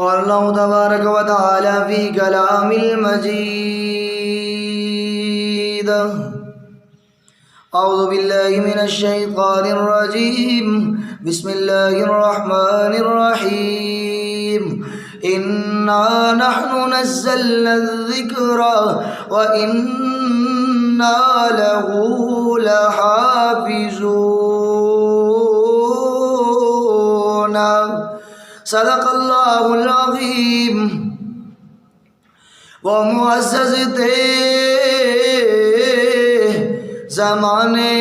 قال اللہ تبارک و تعالی فی کلام المجید اعوذ باللہ من الشیطان الرجیم بسم اللہ الرحمن الرحیم انا نحن نزلنا الذکر وإنا له لحافظون صدق اللہ العظیم۔ وہ معزز تھے زمانے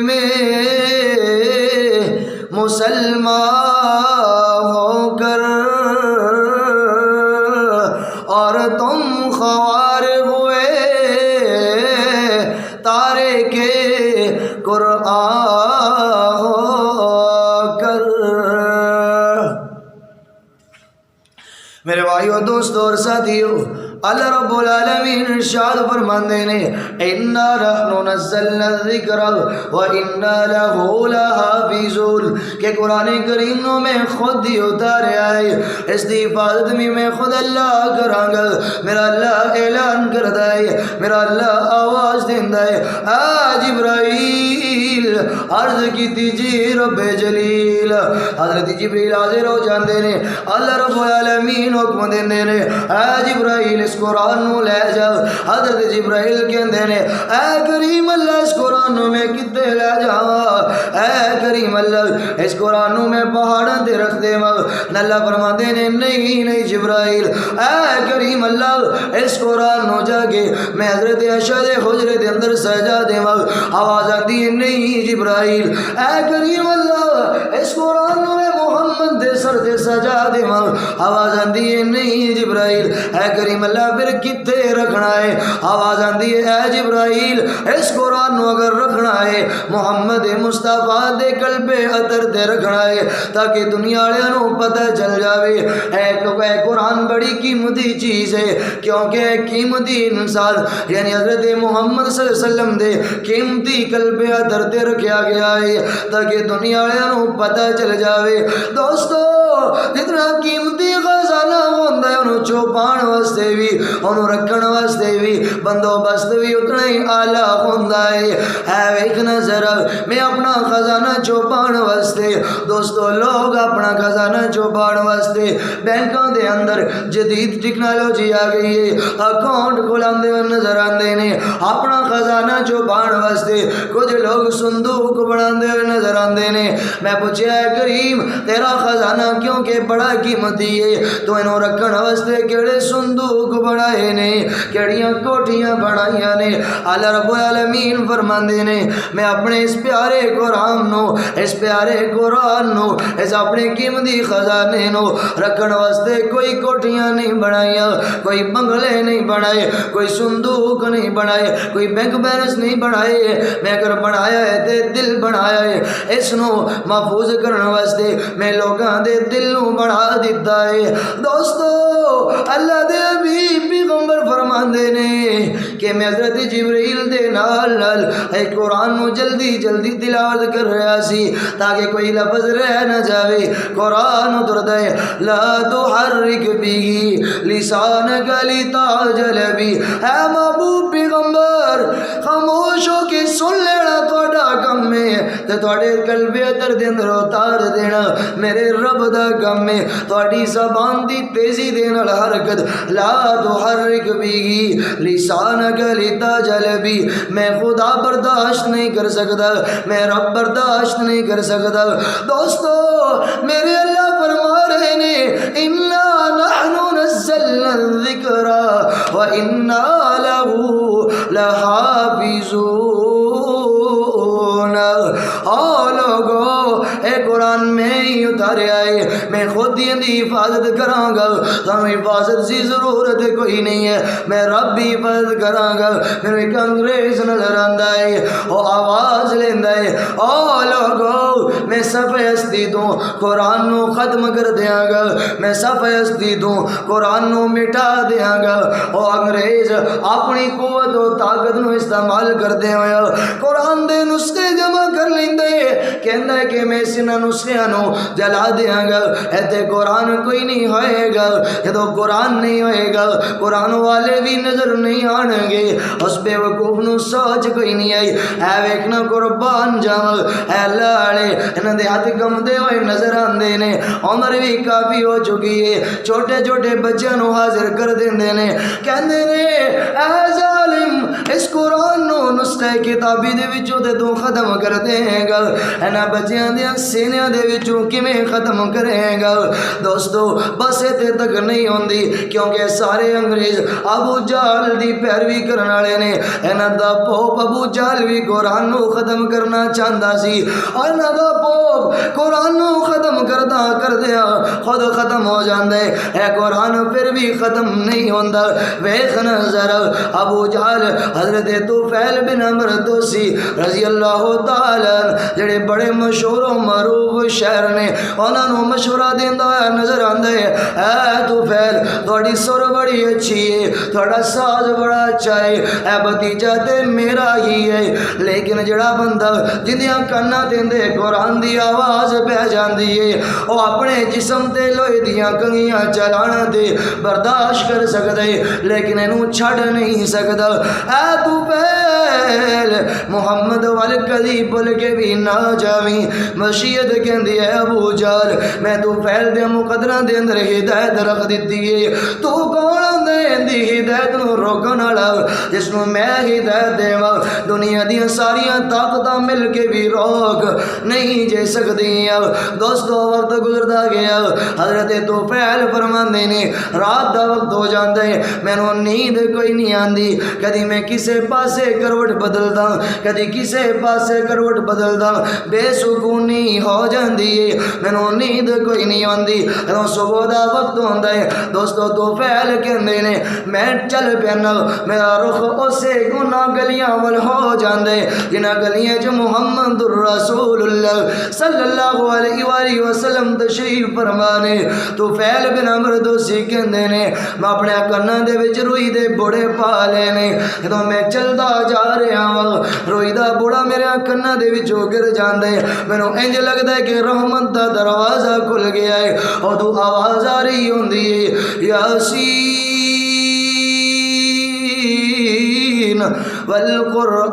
میں مسلمان ہو کر، اور تم خوار ہوئے تارک قرآن ہو کر۔ میرے بھائیو، دوستو اور ساتھیو، اللہ رب العالمین ارشاد فرماندے نے اِنَّا نَحْنُ نَزَّلْنَا الذِّكْرَ وَإِنَّا لَهُ لَحَافِظُونَ کہ قرآن کریم نو میں خود ہی اتارے آئے، اس دی حفاظت میں خود اللہ کراں گا۔ میرا اللہ اعلان کردا ہے، میرا اللہ آواز دیندا ہے، اے جبرائیل عرض کیتی جی رب جلیل۔ حضرت جبریل حاضر ہو جاندے نے، اللہ رب العالمین حکم دیندے نے، اے جبرائیل اس قرآن نو لے جاؤ۔ حضرت جبرائیل کہندے نے، اے کریم اللہ اس قرآن نو میں کتے لے جاواں، اے کریم اللہ اس قرآن نو میں پہاڑاں تے رکھ دیواں۔ اللہ فرماندے نے نہیں نہیں جبرائیل، اے کریم اللہ اس قرآن نو جا کے میں حضرت عائشہ دے حجرے دے اندر سجا دیواں۔ آواز آتی ہے نہیں جبرائیل، اے کریم اللہ اس قرآن نو میں محمد دے سر تے سجا دیواں۔ آواز آتی ہے نہیں جبرائیل، اے کریم اللہ پھر کتے رکھنا ہے؟ آواز آتی ہے اے جبرائیل اس قرآن نو اگر رکھنا ہے محمد مصطفیٰ دے قلب عطر تے رکھنا ہے تاکہ دنیا والے نو پتہ چل جاوے اے قرآن بڑی قیمتی چیز ہے، کیونکہ قیمتی انسان یعنی حضرت محمد صلی اللہ علیہ وسلم دے قیمتی قلب عطر تے رکھیا گیا ہے تاکہ دنیا والے نو پتہ چل جاوے۔ دوستو جتنا قیمتی خزانہ ہوندا ہے انہوں چھپان واسطے بھی، انہوں رکھن واسطے بھی بندوبست بھی اتنا ہی اعلیٰ ہوندا ہے۔ ویکھنا ذرا میں اپنا خزانہ چھپان واسطے، دوستو لوگ اپنا خزانہ چھپان واسطے بینکاں دے اندر جدید ٹیکنالوجی آ گئی ہے، اکاؤنٹ کھلاندے ہوئے نظر آندے نے۔ اپنا خزانہ چھپان واسطے کچھ لوگ صندوق بناندے ہوئے نظر آندے نے۔ میں پوچھیا ہے کریم تیرا خزانہ کیونکہ بڑا قیمتی ہے تو انہوں رکھن واسطے کیڑے صندوق بنائے نے، کیڑیاں کوٹھیاں بنائیاں نے؟ اللہ رب العالمین فرماندے نے میں اپنے اس پیارے قرآن نو، اس پیارے قرآن نو، اس اپنے قیمتی خزانے نو رکھن واسطے کوئی کوٹھیاں نہیں بنائیاں، کوئی بنگلے نہیں بنائے، کوئی صندوق نہیں بنائے، کوئی بینک بیلنس نہیں بنائے۔ میں اگر بنایا ہے تے دل بنایا ہے، اس نو محفوظ کرنے واسطے میں لوگاں دے دل نو بنا دیتا ہے۔ دوستو اللہ دے حبیب پیغمبر فرماندے نے کہ میں حضرت جبرائیل دے نال نال اے قرآن نو جلدی جلدی تلاوت کر رہا سی تاکہ کوئی لفظ رہ نہ جاوے۔ قرآن اتردا ہے لا تحرک به لسانک لتعجل به۔ اے محبوب پیغمبر خاموش ہو کے سن لینا تہاڈا کم ہے تے تہاڈے قلب اندر دے اندر اتار دینا میرے رب دا کم ہے۔ تہاڈی زبان دی تیزی دے نال حرکت لا تحرک به لسانک لتعجل به، میں خدا برداشت نہیں کر سکتا، میں رب برداشت نہیں کر سکتا۔ دوستو میرے اللہ فرما رہے نے انا نحن نزلنا الذکر وانا له لحافظون۔ لوگو اے قرآن میں ہی اتارے آئے، میں خود ہی اندھی حفاظت کراں گا، تمہیں حفاظت سی ضرورت کوئی نہیں ہے، میں رب بھی حفاظت کراں گا۔ میرے ایک انگریز نظر آندا ہے، وہ آواز لیندا ہے لوگو میں صفحہ ہستی دوں قرآن نو ختم کر دیاں گا، میں صفحہ ہستی دوں قرآن نو مٹا دیاں گا۔ انگریز اپنی قوت و طاقت نو استعمال کر دے ہویا قرآن دے نسخے جمع کر لیندے، کہندا ہے کہ میں اس نسخیاں نو جا جلا دیاں گا ایتے قرآن کوئی نہیں ہوئے گا جدو قرآن نہیں ہوئے گا قرآن والے بھی نظر نہیں آنے گے اس بے وقوف نو سوچ کوئی نہیں آئی اے ویکھنا قربان جاواں اے اللہ والے انہاں دے ہاتھ کمدے ہوئے نظر آندے نے عمر بھی کافی ہو چکی ہے چھوٹے چھوٹے بچیاں نو حاضر کر دیندے نے کہندے نے اے ظالم اس قرآن نو نسخے کتابی دے وچوں تے تو ختم کر دے گا انہاں بچیاں دے سینیاں دے وچوں کیویں ختم کرے گا دوستو بس ایتھے تک نہیں ہوندی کیونکہ سارے انگریز ابو جہل دی پیروی کرن والے نے انہاں دا پوپ ابو جہل بھی قرآن نو ختم کرنا چاہندا سی اور انہاں دا پوپ قرآن نو ختم کردیا خود ختم ہو جاندے اے قرآن پھر بھی ختم نہیں ہوندا ویکھ نظر ابو جہل حضرت طفیل بن عمرو دوسی رضی اللہ تعالی جڑے بڑے مشہور و معروف شہر نے انہاں نو مشورہ دیندا نظر آندے اے طفیل تہاڈی سر بڑی اچھی ہے تہاڈا ساز بڑا اچھا ہے اے بھتیجا تے میرا ہی ہے لیکن جڑا بندہ جندیاں کنا دیندے قرآن دی آواز پہ جاندی ہے او اپنے جسم تے لوہے دیاں کنگیاں چلانا تے برداشت کر سکدا ہے لیکن اینو چھڈ نہیں سکدا اے طفیل محمد وال کدی بھول کے بھی نہ جاویں مشیت کہندی ہے ابو جہل میں طفیل دے مقدراں دے اندر ہدایت رکھ دتی ہے تو کون دی ہدایت نو روکن والا جس نو میں ہدایت دیواں دنیا دیاں ساریاں طاقتاں مل کے بھی روک نہیں جے سکدیاں دوستو وقت گزردا گیا حضرت طفیل فرماندے نے رات دا وقت ہو جاندا ہے مینوں نیند کوئی نہیں آندی کدی میں کسے پاسے کروٹ بدلدا کدی کسے پاسے کروٹ بدلدا بے سکونی ہو جاندی ہے مینوں نیند کوئی نہیں آندی جدوں صبح دا وقت ہوندا ہے دوستو طفیل کہندے نے میں چل پینا میرا رخ اسے گناہ گلیاں ول ہو جاندے جنہاں گلیاں چ محمد رسول اللہ صلی اللہ علیہ وآلہ وسلم تشریف فرمانے طفیل بن عمرو دوسی کہندے نے میں اپنے کناں دے وچ روئی دے بڑے پا لے نے جدوں میں چلدا جا رہا ہاں روئی دا بڑا میرے کناں دے وچوں گر جاندا ہے مینوں انج لگدا ہے کہ رحمت دا دروازہ کھل گیا ہے اور تو آواز آ رہی ہوندی ہے یاسین والقرآن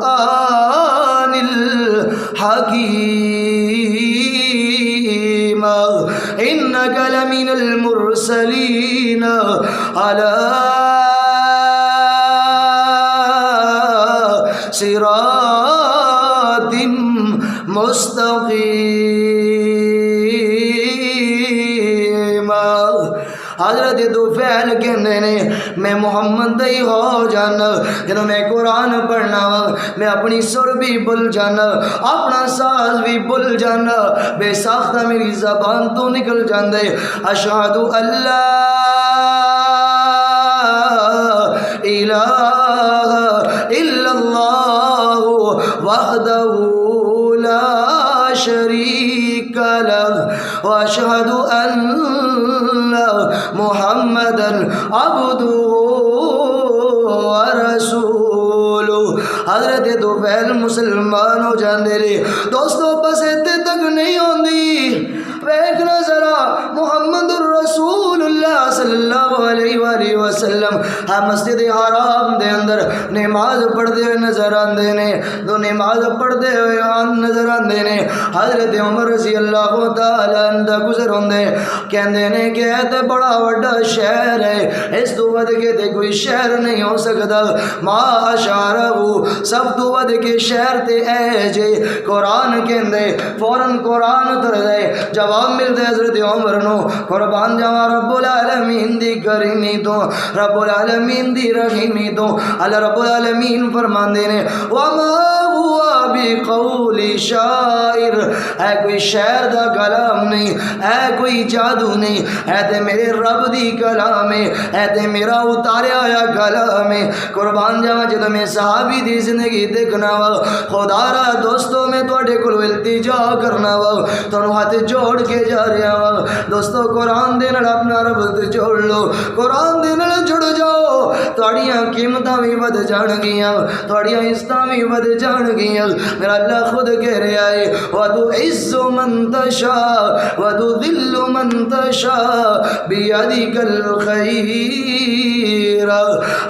الحکیم انک لمن المرسلین علی صراط مستقیم حضرت طفیل کہندے نے میں محمد ہی ہو جانا جدوں میں قرآن پڑھنا میں اپنی سر بھی بھول جانا اپنا ساز بھی بھول جانا بے ساختہ میری زبان تو نکل جاندے اشہد اللہ الہ الا اللہ وحدہ لا شریک لہ واشہد ان محمدًا عبدہ ورسولہ حضرت طفیل مسلمان ہو جاندے رہے دوستو بس ایتھے تک نہیں ہوندی ویکھنا ذرا محمد الرسول اللہ صلی اللہ علیہ وآلہ وسلم مسجد حرام دے اندر نماز پڑھدے ہوئے نظر آندے نے دو نماز پڑھدے ہوئے نظر آندے نے حضرت عمر رضی اللہ تعالی عنہ گزر ہوندے کہندے نے کہ اے تے بڑا وڈا شہر ہے اس تو ود کے تے کوئی شہر نہیں ہو سکدا ما اشارہ سب تو ود کے شہر تے اے جے قرآن کہندے فوراً قرآن اتر دے جواب ملدے حضرت عمر نو قربان جاواں رب العالمین دی کریمی تو رب العالمین دی رحیمی تو اللہ رب العالمین فرماندے نے وما ہوا بقول شاعر اے کوئی شاعر دا کلام نہیں اے کوئی جادو نہیں اے تے میرے رب دی کلام ہے اے تے میرا اتاریا ہویا کلام ہے قربان جاواں جدوں میں صحابی دی زندگی دیکھنا وا خدا را دوستو میں تواڈے کول التجا کرنا وا تانوں ہاتھ جوڑ کے جا رہا وا دوستو قرآن دے نال اپنا رب تے جو توڑ لو، قرآن دے نال جڑ جاؤ، تہاڈیاں قیمتاں وی ود جان گیاں، تہاڈیاں عزتاں وی ود جان گیاں۔ میرا اللہ خود کہہ رہا ہے وَتُعِزُّ مَن تَشَاءُ وَتُذِلُّ مَن تَشَاءُ بِيَدِكَ الْخَيْرُ۔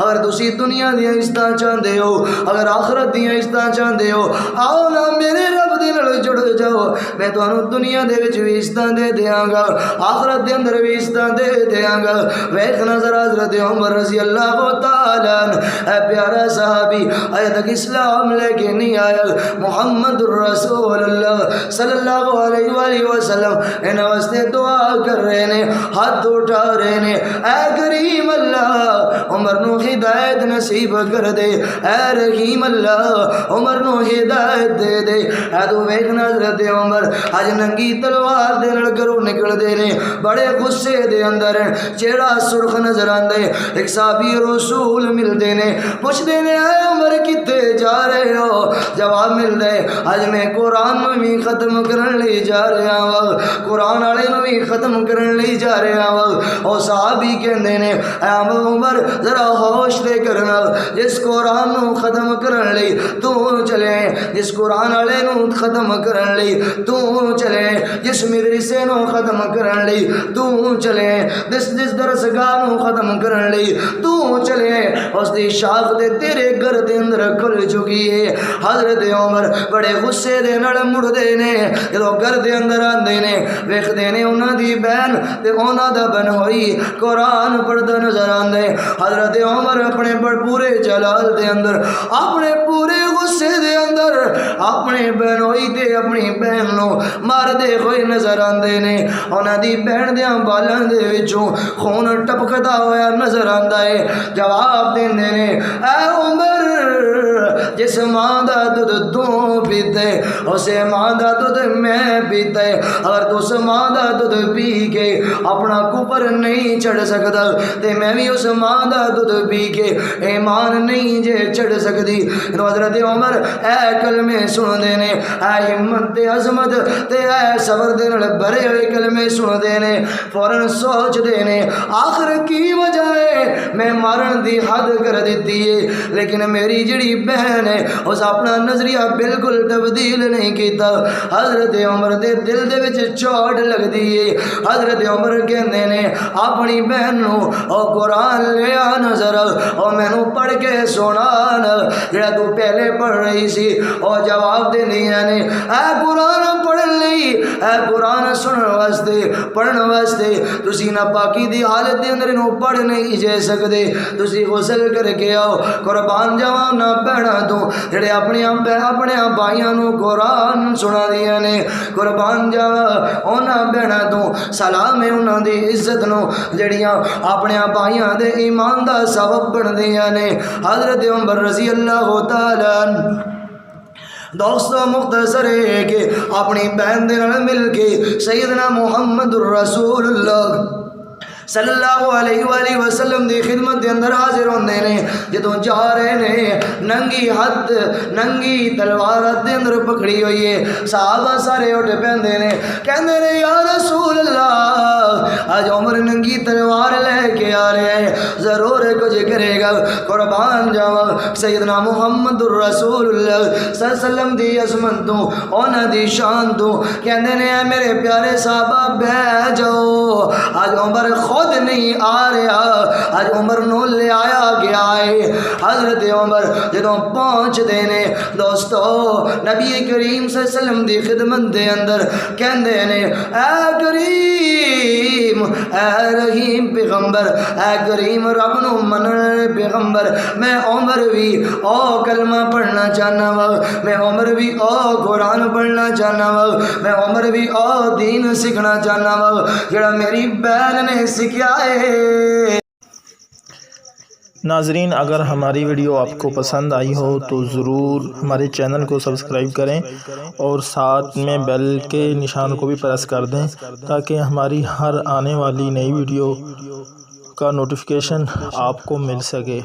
اگر تسی دنیا دی عزتاں چاہندے ہو، اگر آخرت دی عزتاں چاہندے ہو، آؤ نا میرے رب دے نال جڑ جاؤ، میں تانوں دنیا دے وچ وی عزتاں دے دیاں گا، آخرت دے اندر وی عزتاں دے دیاں گا۔ ویکھ نظر حضرت عمر رضی اللہ تعالی عنہ، اے پیارا صحابی اجے تک اسلام لے کے نہیں آیا، محمد الرسول اللہ صلی اللہ علیہ وآلہ وسلم انہاں واسطے دعا کر رہے نے، ہاتھ اٹھا رہے نے، اے کریم اللہ عمر نو ہدایت نصیب کر دے، اے رحیم اللہ عمر نو ہدایت دے دے۔ اے تو ویکھ حضرت عمر اج ننگی تلوار دے نال گھروں نکل دے نے، بڑے غصے دے اندر چہرہ سرخ نظر آندے۔ ایک صحابی رسول ملدے نے، پوچھدے نے اے عمر کتے جا رہے ہو؟ جواب ملدا ہے اج میں قرآن نو بھی ختم کرن لئی جا رہا وا، قرآن والے نو بھی ختم کرن لئی جا رہا وا۔ او صحابی کہندے نے اے عمر ذرا ہوش دے کرنا، جس قرآن نو ختم کرن لئی تو چلے، جس قرآن والے نو ختم کرن لئی تو چلے، جس مدرسے نو ختم کرن لئی تو چلے، جس درسگاہ نو ختم کرن لئی تو چلے، اس دی شاخ دے تیرے گھر دے اندر کھل چکی ہے۔ حضرت عمر بڑے غصے دے نال مڑدے نے، جدوں گھر دے اندر آندے نے ویکھدے نے انہاں دی بہن تے انہاں دا بن ہوئی قرآن پڑھدا نظر آندے۔ حضرت عمر اپنے پورے جلال دے اندر، اپنے پورے غصے دے اندر اپنے بہن ہوئی تے اپنی بہن نو مار دے ہوئے نظر آندے نے۔ انہاں دی بہن دیاں بالاں دے وچوں خون ٹپکدا ہویا نظر آندا ہے۔ جواب دیندے نے اے عمر جس ماں دا دودھ تو پیتے اسے ماں دا دودھ میں پیتا ہے، اگر تو اس ماں دا دودھ پی کے اپنا کفر نہیں چھڑ سکتا تے میں بھی اس ماں دا دودھ پی کے ایمان نہیں جے چھڑ سکتی۔ تو حضرت عمر اے کلمے سن دے نے، اے ہمت تے عظمت تے اے صبر دے نال بھرے ہوئے کلمے سن دے نے، فوراً سوچ دے نے آخر کی وجہ ہے میں مارن دی حد کر دیتی ہے، لیکن میری جڑی بہن ہے اس اپنا نظریہ بالکل تبدیل نہیں کیتا۔ حضرت عمر دے دل دے وچ چوٹ لگ دی ہے۔ حضرت عمر کہندے نے اپنی بہن نو او قرآن لیا نظر او مینوں پڑھ کے سنا نا جڑا تو پہلے پڑھ رہی سی۔ او جواب دیندیاں نے اے قرآن پڑھن لئی، اے قرآن سنن واسطے پڑھن واسطے تسی ناپاکی دی حالت دے اندر نو پڑھ نہیں جے سکدے، تسی غسل کر کے آؤ۔ قربان جاواں نہ بہنا تو جڑے اپنے بھائیاں نو قرآن سنا دیاں نے، قربان جاواں انہاں بہنا تو سلام ہے انہاں دی عزت نو جڑیاں اپنے بھائیاں دے ایمان دا سبب بن دیاں نے۔ حضرت عمر رضی اللہ تعالی عنہ دوستو مختصر ہے کہ اپنی بہن دے نال مل کے سیدنا محمد الرسول اللہ صلی اللہ علیہ وآلہ وسلم دی خدمت دے اندر حاضر ہوندے نے۔ جدوں جا رہے نے ننگی ہاتھ ننگی تلوار دے اندر پکڑی ہوئی ہے، صحابہ سارے اٹھ پیندے نے، کہندے نے یا رسول اللہ آج عمر ننگی تلوار لے کے آ رہے ہیں، ضرور کچھ کرے گا۔ قربان جاواں سیدنا محمد الرسول اللہ صلی اللہ علیہ وسلم دی عظمت تو انہاں دی شان تو کہندے نے اے میرے پیارے صحابہ بیٹھ جاؤ، آج عمر خود نہیں آ رہا، آج عمر نو لے آیا گیا ہے۔ حضرت عمر جدوں پہنچ دے نے دوستو نبی کریم صلی اللہ علیہ وسلم دی خدمت دے اندر کہندے نے اے کریم اے رحیم پیغمبر، اے کریم رب نو منن پیغمبر، میں عمر بھی او کلمہ پڑھنا چاہنا وا، میں عمر بھی او قرآن پڑھنا چاہنا وا، میں عمر بھی او دین سیکھنا چاہنا وا جڑا میری بہن نے سکھیا ہے۔ ناظرین اگر ہماری ویڈیو آپ کو پسند آئی ہو تو ضرور ہمارے چینل کو سبسکرائب کریں اور ساتھ میں بیل کے نشان کو بھی پریس کر دیں تاکہ ہماری ہر آنے والی نئی ویڈیو کا نوٹیفیکیشن آپ کو مل سکے۔